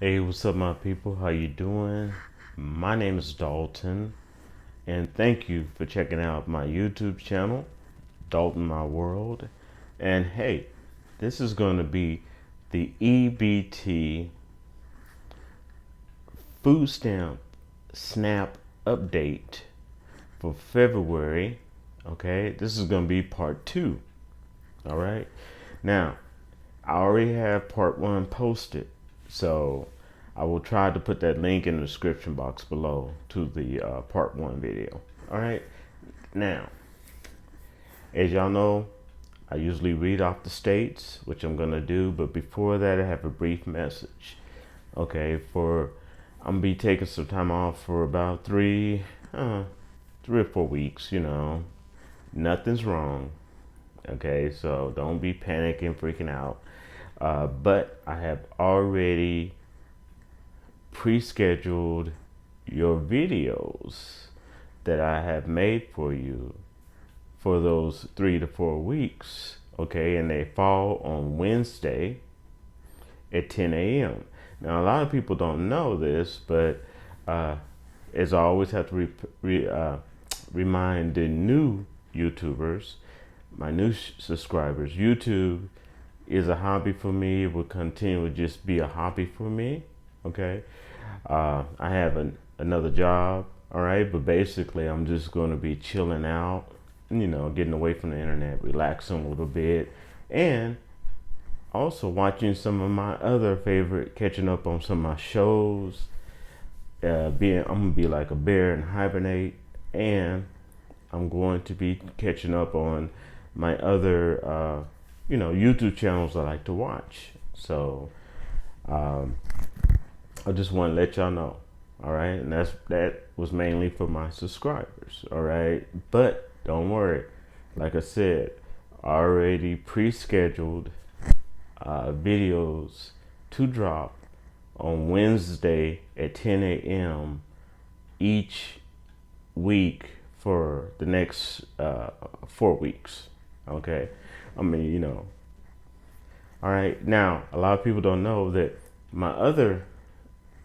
Hey, what's up, my people? How you doing? My name is Dalton, and thank you for checking out my YouTube channel, Dalton My World. And hey, this is going to be the EBT food stamp snap update for February. Okay, this is going to be part 2. All right. Now, I already have part 1 posted, so I will try to put that link in the description box below to the part 1 video. All right. Now, as y'all know, I usually read off the states, which I'm gonna do, but before that, I have a brief message. Okay, I'm gonna be taking some time off for about 3 or 4 weeks. Nothing's wrong. Okay, so don't be panicking, freaking out. But I have already pre-scheduled your videos that I have made for you for those 3 to 4 weeks. Okay, and they fall on Wednesday at 10 a.m. Now, a lot of people don't know this, but as I always have to remind the new YouTubers, my new subscribers, YouTube is a hobby for me. It will continue to just be a hobby for me. Okay. I have another job. All right. But basically, I'm just going to be chilling out, getting away from the internet, relaxing a little bit, and also watching some of my other favorite, catching up on some of my shows. I'm going to be like a bear and hibernate, and I'm going to be catching up on my other, YouTube channels I like to watch. So I just want to let y'all know. All right. And that was mainly for my subscribers. All right. But don't worry. Like I said, I already pre-scheduled videos to drop on Wednesday at 10 a.m. each week for the next 4 weeks. Okay. I mean, all right. Now, a lot of people don't know that my other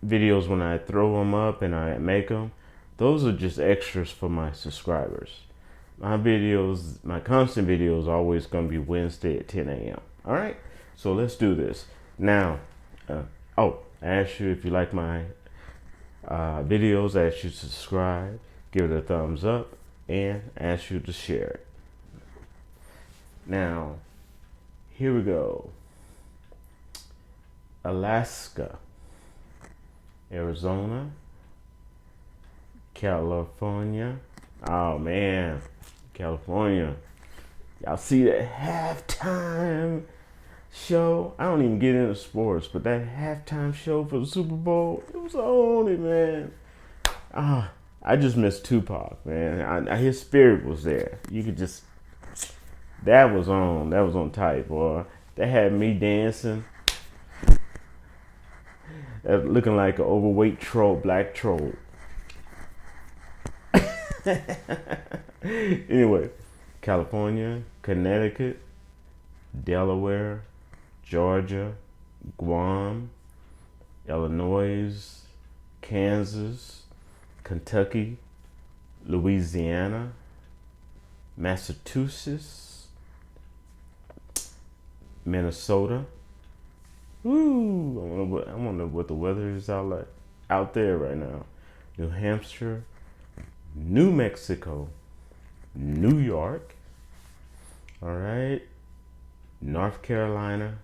videos, when I throw them up and I make them, those are just extras for my subscribers. My videos, my constant videos, are always going to be Wednesday at 10 a.m. All right. So let's do this now. I ask you if you like my videos. I ask you to subscribe, give it a thumbs up, and ask you to share it. Now, here we go. Alaska, Arizona, California. Oh man, California. Y'all see that halftime show? I don't even get into sports, but that halftime show for the Super Bowl, it was on it, man. I just missed Tupac, man. His spirit was there. You could just, that was on tight, boy. That had me dancing, looking like an overweight troll, black troll. Anyway, California, Connecticut, Delaware, Georgia, Guam, Illinois, Kansas, Kentucky, Louisiana, Massachusetts, Minnesota. Ooh, I wonder what the weather is out there right now. New Hampshire, New Mexico, New York, all right, North Carolina,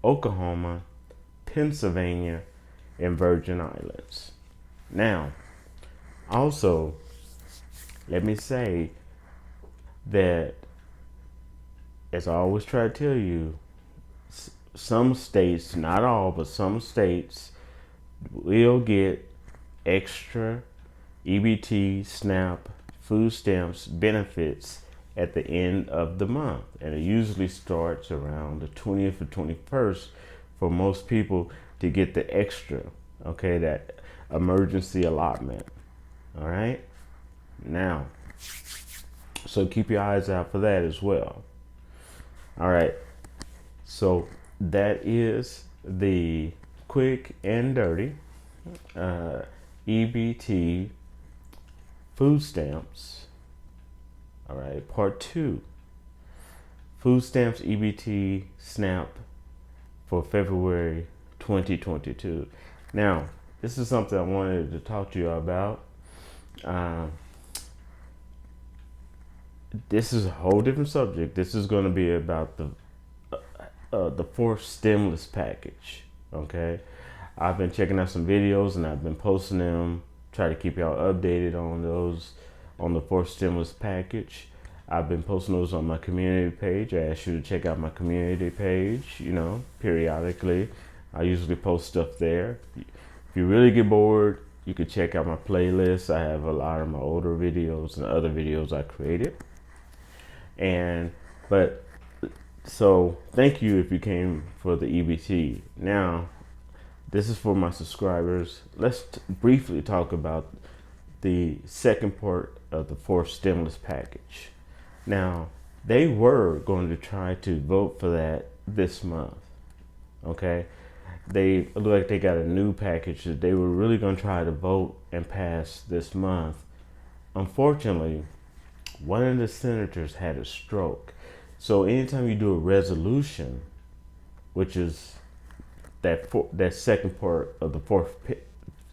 Oklahoma, Pennsylvania, and Virgin Islands. Now, also, let me say that, as I always try to tell you, some states, not all, but some states will get extra EBT, SNAP, food stamps benefits at the end of the month. And it usually starts around the 20th or 21st for most people to get the extra, okay, that emergency allotment. All right. Now, so keep your eyes out for that as well. All right. So that is the quick and dirty. EBT food stamps. All right, part 2. Food stamps EBT SNAP for February 2022. Now, this is something I wanted to talk to you about. This is a whole different subject. This is going to be about the fourth stimulus package. Okay, I've been checking out some videos and I've been posting them. Try to keep y'all updated on those, on the fourth stimulus package. I've been posting those on my community page. I ask you to check out my community page, you know, periodically. I usually post stuff there. If you really get bored, you can check out my playlist. I have a lot of my older videos and other videos I created. So thank you if you came for the EBT. Now, this is for my subscribers. Let's briefly talk about the second part of the fourth stimulus package. Now, they were going to try to vote for that this month. Okay, they look like they got a new package that they were really going to try to vote and pass this month. Unfortunately, one of the senators had a stroke. So anytime you do a resolution, which is that second part of the fourth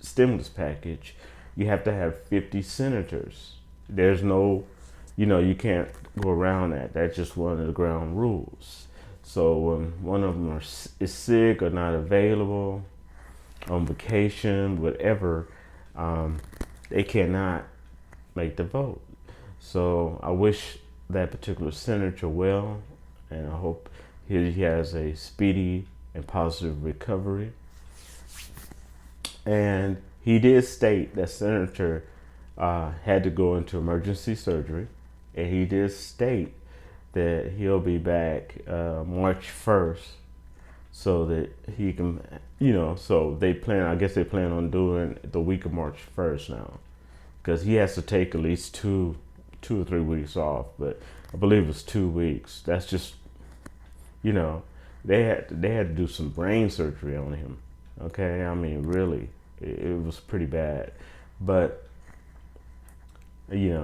stimulus package, you have to have 50 senators. There's no, you can't go around that. That's just one of the ground rules. So when one of them is sick or not available, on vacation, whatever, they cannot make the vote. So I wish that particular senator well, and I hope he has a speedy and positive recovery. And he did state that senator had to go into emergency surgery, and he did state that he'll be back March 1st, so that he can, so they plan, I guess they plan on doing the week of March 1st now, because he has to take at least two or 3 weeks off, but I believe it's 2 weeks. That's just, they had to do some brain surgery on him. Okay, I mean, really, it was pretty bad, but he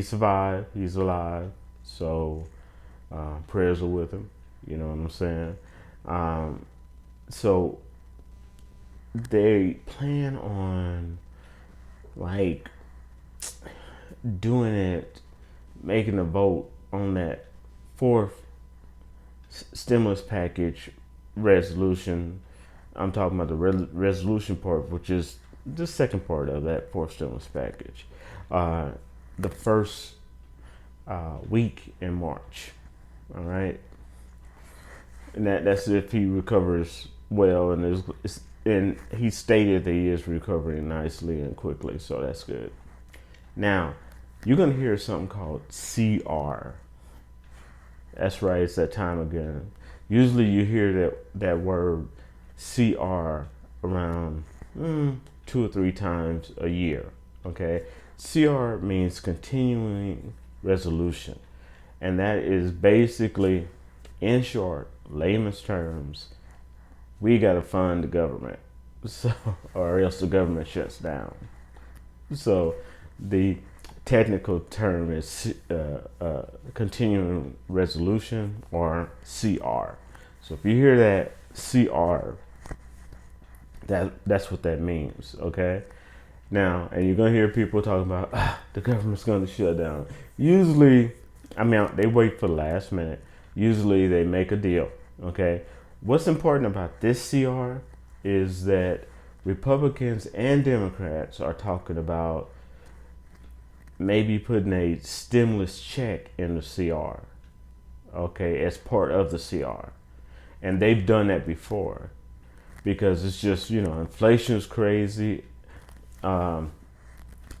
survived. He's alive, so prayers are with him. You know what I'm saying? So they plan on doing it, making a vote on that fourth stimulus package resolution. I'm talking about the resolution part, which is the second part of that fourth stimulus package. The first week in March. All right, and that's if he recovers well, and he stated that he is recovering nicely and quickly, so that's good. Now, you're gonna hear something called CR. That's right, it's that time again. Usually you hear that word CR around 2 or 3 times a year. Okay, CR means continuing resolution, and that is basically, in short, layman's terms, we gotta fund the government, so or else the government shuts down. So the technical term is continuing resolution, or CR. So if you hear that CR, that's what that means. Okay. Now, and you're gonna hear people talking about the government's gonna shut down. Usually, they wait for the last minute. Usually, they make a deal. Okay. What's important about this CR is that Republicans and Democrats are talking about maybe putting a stimulus check in the CR. Okay, as part of the CR, and they've done that before, because it's just inflation is crazy. Our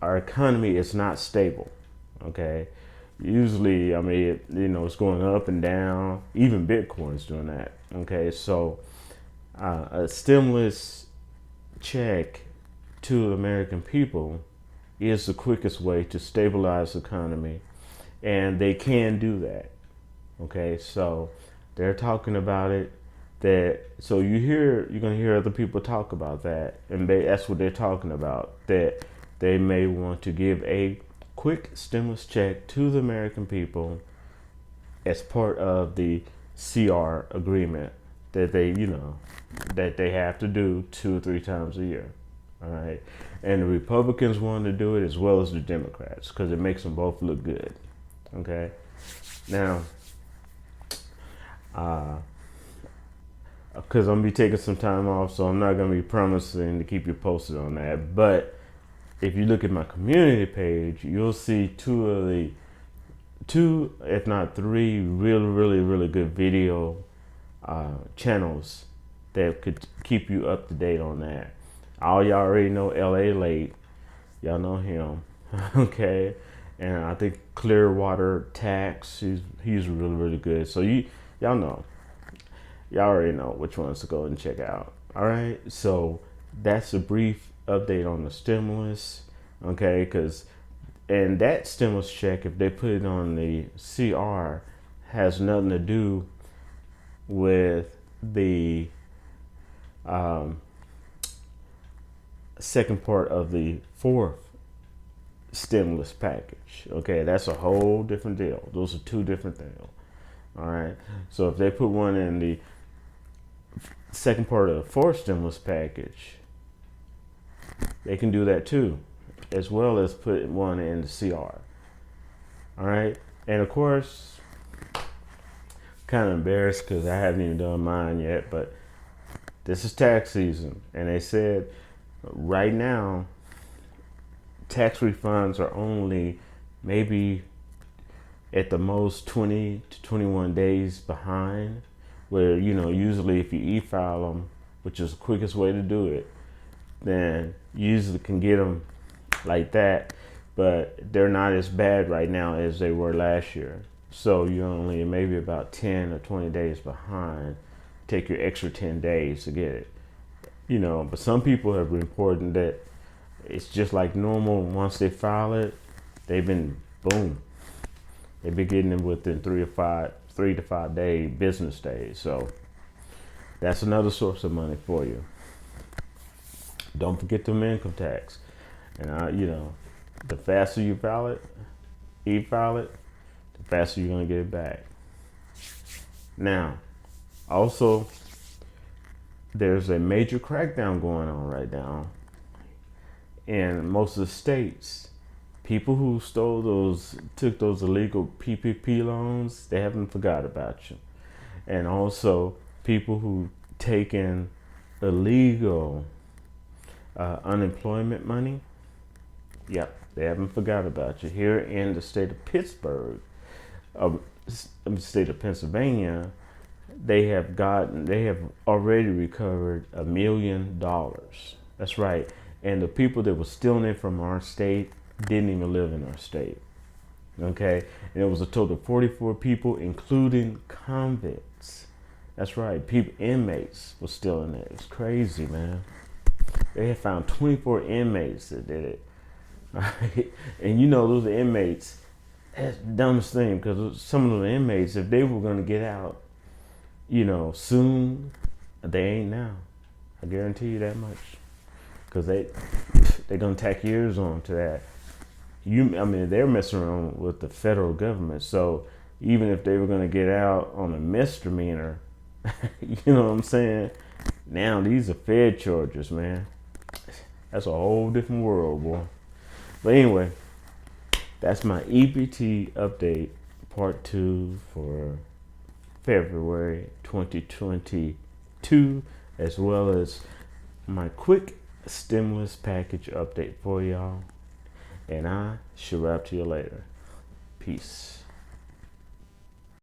economy is not stable. Okay, usually it's going up and down. Even Bitcoin's doing that. Okay, so a stimulus check to the American people is the quickest way to stabilize the economy, and they can do that. Okay, so they're talking about it. that, so you're gonna hear other people talk about that, and that's what they're talking about, that they may want to give a quick stimulus check to the American people as part of the CR agreement that they have to do 2 or 3 times a year. All right. And the Republicans want to do it as well as the Democrats because it makes them both look good. Okay. Now, because I'm going to be taking some time off, so I'm not going to be promising to keep you posted on that. But if you look at my community page, you'll see 2, if not 3, really good video channels that could keep you up to date on that. All y'all already know LA Late. Y'all know him. Okay. And I think Clearwater Tax, he's really good. So y'all know. Y'all already know which ones to go and check out. All right. So that's a brief update on the stimulus. Okay. And that stimulus check, if they put it on the CR, has nothing to do with the second part of the 4th stimulus package. Okay, that's a whole different deal. Those are 2 different things. All right. So if they put one in the second part of the 4th stimulus package, they can do that too, as well as put one in the CR. All right. And of course, kind of embarrassed because I haven't even done mine yet, but this is tax season, and they said right now tax refunds are only maybe at the most 20 to 21 days behind, where usually if you e-file them, which is the quickest way to do it, then you usually can get them like that, but they're not as bad right now as they were last year. So you're only maybe about 10 or 20 days behind. Take your extra 10 days to get it. But some people have reported that it's just like normal. Once they file it, they've been getting it within 3 to 5 day business days. So that's another source of money for you. Don't forget them income tax. And the faster you file it, e-file it, the faster you're gonna get it back. Now, also, there's a major crackdown going on right now in most of the states. People who took those illegal PPP loans, they haven't forgot about you. And also people who taken illegal unemployment money, yep, they haven't forgot about you. Here in the state of Pittsburgh, the state of Pennsylvania, they have already recovered $1 million. That's right. And the people that were stealing it from our state didn't even live in our state. Okay. And it was a total of 44 people, including convicts. That's right. Inmates were stealing it. It's crazy, man. They had found 24 inmates that did it. Right? And those inmates, that's the dumbest thing, because some of the inmates, if they were going to get out, soon, they ain't now. I guarantee you that much. Because they're going to tack years on to that. They're messing around with the federal government. So even if they were going to get out on a misdemeanor, you know what I'm saying? Now these are Fed charges, man. That's a whole different world, boy. But anyway, that's my EBT update, part 2 for February 2022, as well as my quick stimulus package update for y'all. And I shall wrap to you later. Peace.